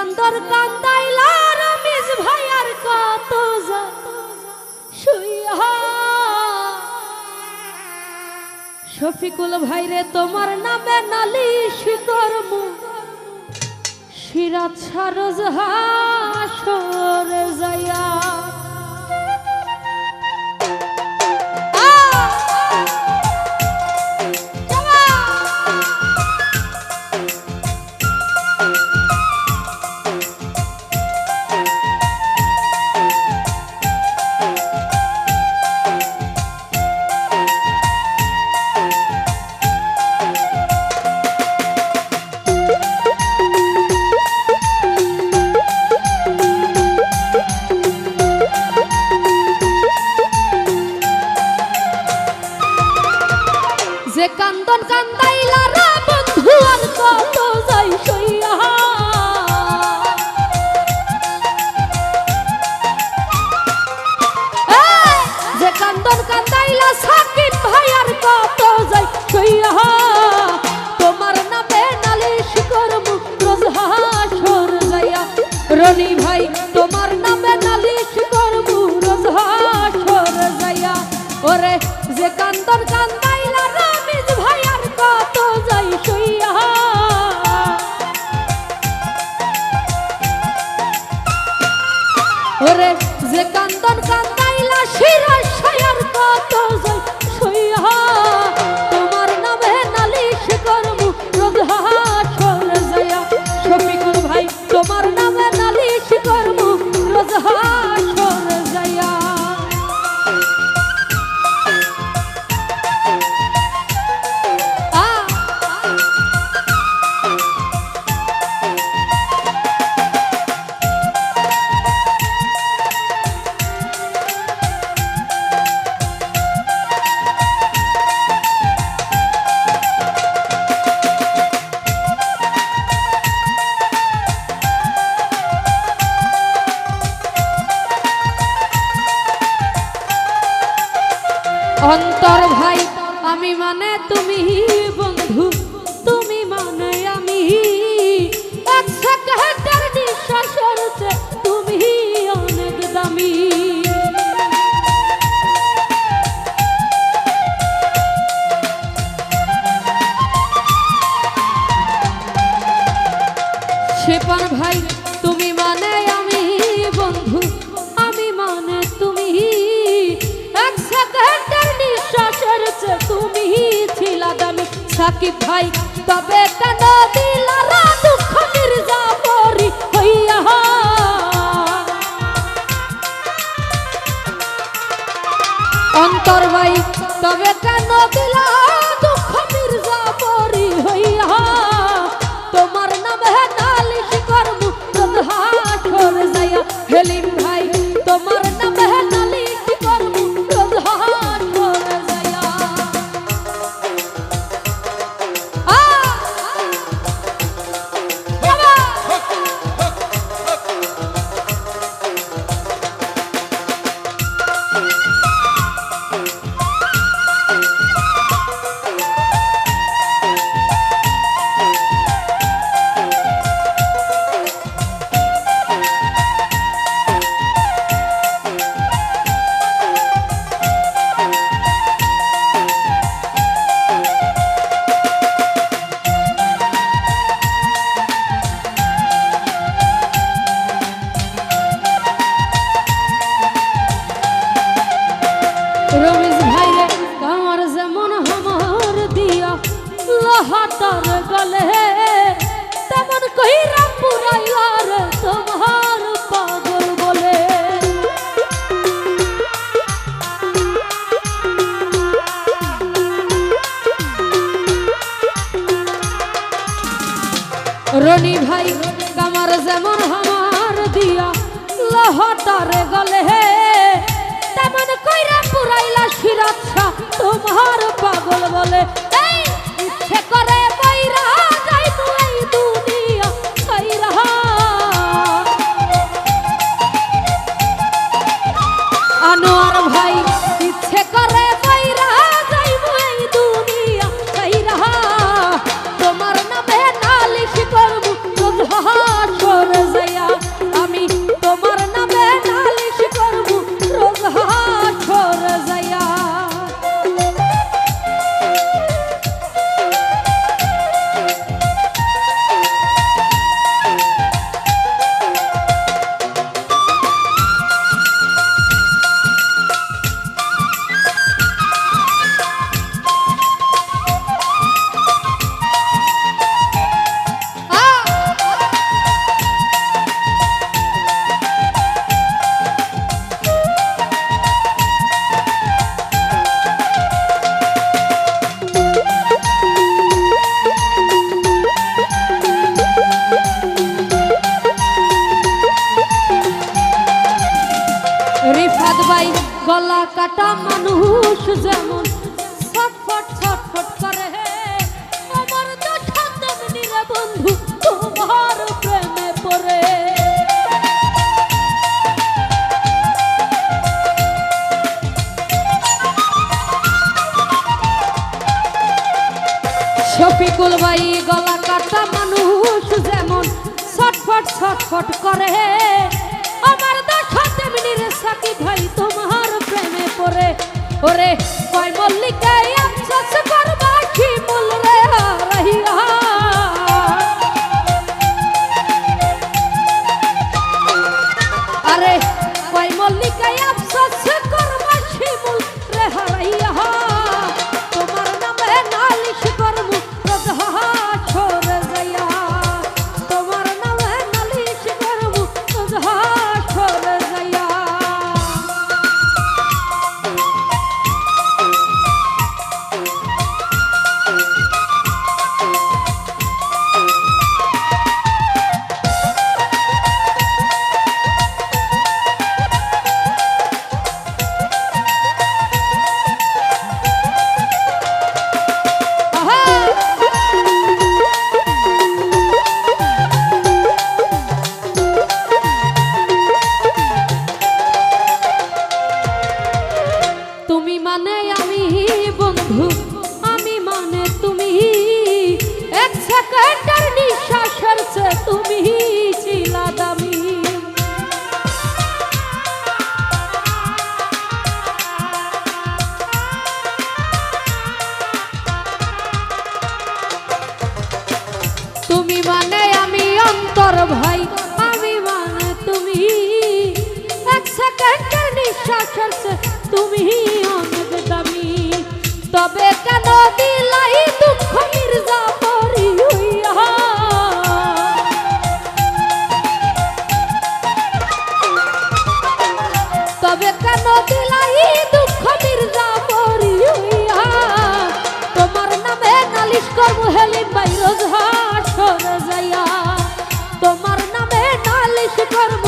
কান্দর কান্দাইলা রমেশ ভাইয়ার কত শুইয়া শফিকুল ভাইরে তোমার নামে নালিশ করমু সিরাত সারজ হাসর যায়া যে কান্দন কান্দাইলা রা বন্ধু আর কত যাই সইয়া যে কান্দন কান্দাইলা সাকিব ভাই আর কত যাই সইয়া তোমার নামে নালিশ করমু রোজ হাসর যাইয়া রনি ভাই তোমার নামে নালিশ করমু রোজ হাসর যাইয়া ওরে যে কান্দন কান্দাইলা রমেশ ভাই আর কত যাই সইয়া ওরে যে কান্দন কান্দাইলা সিরাজ সায়ার কত যাই সইয়া তোমার নামে নালিশ করমু রোজ হাসর যাইয়া শফিকুল ভাই তোমার নামে নালিশ করমু রোজ হাসর যাইয়া অন্তর ভাই আমি মানে তুমি বন্ধু তুমি মানে আমি এক সেকেন্ডের নিঃশ্বাসের চেয়ে তুমি অনেক দামি শিপন ভাই তুমি মানে আমি বন্ধু আমি মানে তুমি এক সেকেন্ডের নিঃশ্বাসের চেয়ে তুমি ছিলা দামি সাকিব ভাই তবে কেন দিলারা দুঃখ মির্জাপুরি হইয়া অন্তর ভাই তবে কেন দিলা দুঃখ মির্জাপুরি হইয়া তোমার নামে নালিশ করমু রোজ হাসর যাইয়া হেলিম ভাই তোমার নামে নালিশ করমু রোজ হাসর যাইয়া রমেশ ভাই রে তোমার যেমন আমার দিয়া লোহাটার গলে তেমন কইরা পুরাইলা রে তোমার পাগল বলে রনি ভাই তোমার যেমন আমার দিয়া লোহাটার গলে তেমন কইরা পুরাইলা সিরাত শাহ তোমার পাগল বলে ইচ্ছে করে বইরা যাই তুই দুনিয়া ছাইরা আনোয়ার ভাই ইচ্ছে করে বইরা যাই এই দুনিয়া ছাইরা তোমার নামে নালিশ করবো রোজ হাসর রিফাত ভাই গলা কাটা মানুষ যেমন ছটফট ছটফট করে আমার তো তেমনি রে বন্ধু তোমার প্রেমে পড়ে। শফিকুল ভাই গলা কাটা মানুষ যেমন ছটফট ছটফট করে আমার দশা তেমনি রে সাকিব ভাই তোমার প্রেমে পড়ে। ওরে কয় মল্লিকায় আফসোস করবা শিমুল রে হারাইয়া আরে কয় মল্লিকায় আফসোস করবা শিমুল রে হারাইয়া তোমার নামে নালিশ করমু রোজ হাসরে যাইয়া তোমার নামে নালিশ করমু রোজ হাসরে যাইয়া। তুমি মানে আমি বন্ধু আমি মানে তুমি এক সেকেন্ডের নিঃশ্বাসের চেয়ে তুমি ছিলা দামি। তুমি মানে আমি অন্তর ভাই আমি মানে তুমি এক সেকেন্ডের নিঃশ্বাসের চেয়ে তুমি অনেক দামি। তবে কেন দিলাই দুঃখ মির্জাপুরি হইয়া তবে কেন দিলাই দুঃখ মির্জাপুরি হইয়া তোমার নামে নালিশ করবো হেলিম ভাই রোজ হাসরে যাইয়া তোমার নামে নালিশ করবো